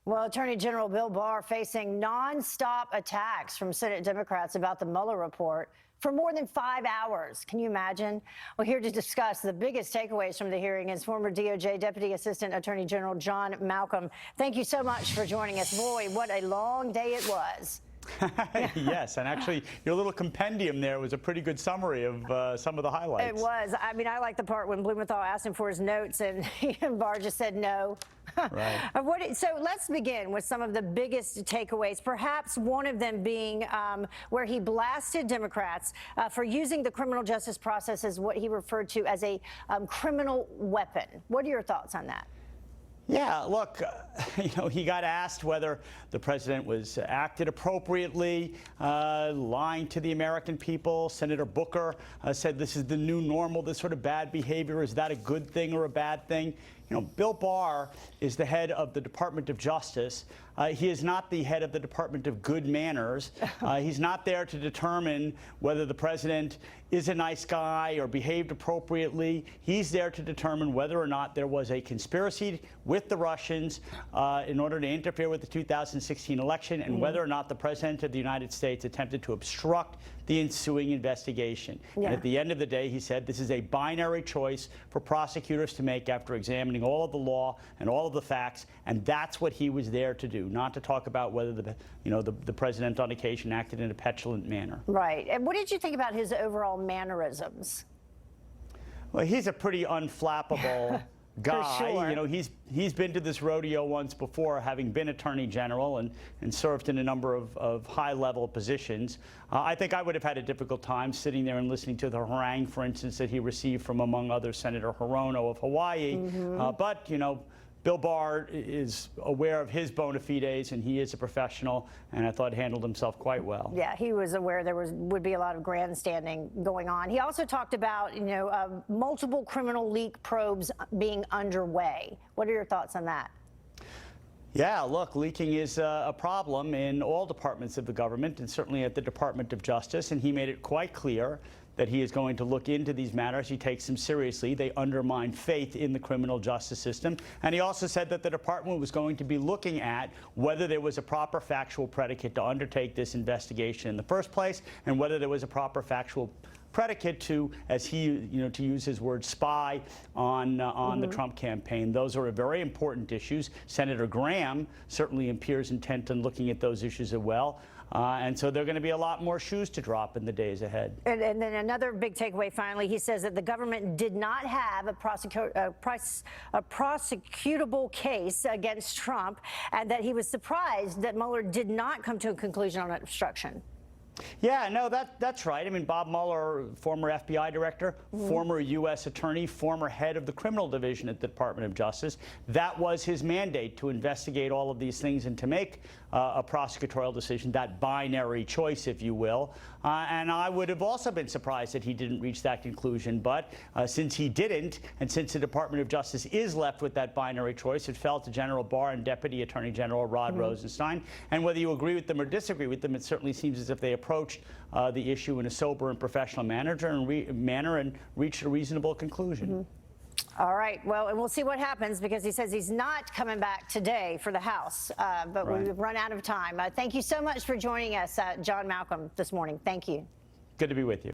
Well, Attorney General Bill Barr facing nonstop attacks from Senate Democrats about the Mueller report for more than 5 hours. Can you imagine? Well, here to discuss the biggest takeaways from the hearing is former DOJ Deputy Assistant Attorney General John Malcolm. Thank you so much for joining us. Boy, what a long day it was. Yes, and actually, your little compendium there was a pretty good summary of some of the highlights. It was. I mean, I like the part when Blumenthal asked him for his notes and Barr just said no. Right. So let's begin with some of the biggest takeaways, perhaps one of them being where he blasted Democrats for using the criminal justice process as what he referred to as a criminal weapon. What are your thoughts on that? Yeah, look, he got asked whether the president was acted appropriately, lying to the American people. Senator Booker said this is the new normal, this sort of bad behavior. Is that a good thing or a bad thing? Bill Barr is the head of the Department of Justice. He is not the head of the Department of Good Manners. He's not there to determine whether the president is a nice guy or behaved appropriately. He's there to determine whether or not there was a conspiracy with the Russians in order to interfere with the 2016 election and whether or not the president of the United States attempted to obstruct the ensuing investigation. Yeah. And at the end of the day, he said this is a binary choice for prosecutors to make after examining all of the law and all of the facts, and that's what he was there to do, not to talk about whether the president on occasion acted in a petulant manner. Right. And what did you think about his overall mannerisms? Well, he's a pretty unflappable guy. Sure. He's been to this rodeo once before, having been attorney general and served in a number of high-level positions. I think I would have had a difficult time sitting there and listening to the harangue, for instance, that he received from, among others, Senator Hirono of Hawaii. But Bill Barr is aware of his bona fides, and he is a professional, and I thought handled himself quite well. Yeah, he was aware there would be a lot of grandstanding going on. He also talked about, multiple criminal leak probes being underway. What are your thoughts on that? Yeah, look, leaking is a problem in all departments of the government, and certainly at the Department of Justice, and he made it quite clear that he is going to look into these matters. He takes them seriously. They undermine faith in the criminal justice system. And he also said that the department was going to be looking at whether there was a proper factual predicate to undertake this investigation in the first place, and whether there was a proper factual predicate to, as he, to use his word, spy on the Trump campaign. Those are very important issues. Senator Graham certainly appears intent on looking at those issues as well. And so there are going to be a lot more shoes to drop in the days ahead. And then another big takeaway, finally, he says that the government did not have a prosecutable case against Trump, and that he was surprised that Mueller did not come to a conclusion on obstruction. Yeah, no, that's right. I mean, Bob Mueller, former FBI director, former U.S. attorney, former head of the criminal division at the Department of Justice. That was his mandate, to investigate all of these things and to make a prosecutorial decision, that binary choice, if you will. And I would have also been surprised that he didn't reach that conclusion. But since he didn't, and since the Department of Justice is left with that binary choice, it fell to General Barr and Deputy Attorney General Rod Rosenstein. And whether you agree with them or disagree with them, it certainly seems as if they approached the issue in a sober and professional manner and reached a reasonable conclusion. All right. Well, and we'll see what happens, because he says he's not coming back today for the House. But we've run out of time. Thank you so much for joining us, John Malcolm, this morning. Thank you. Good to be with you.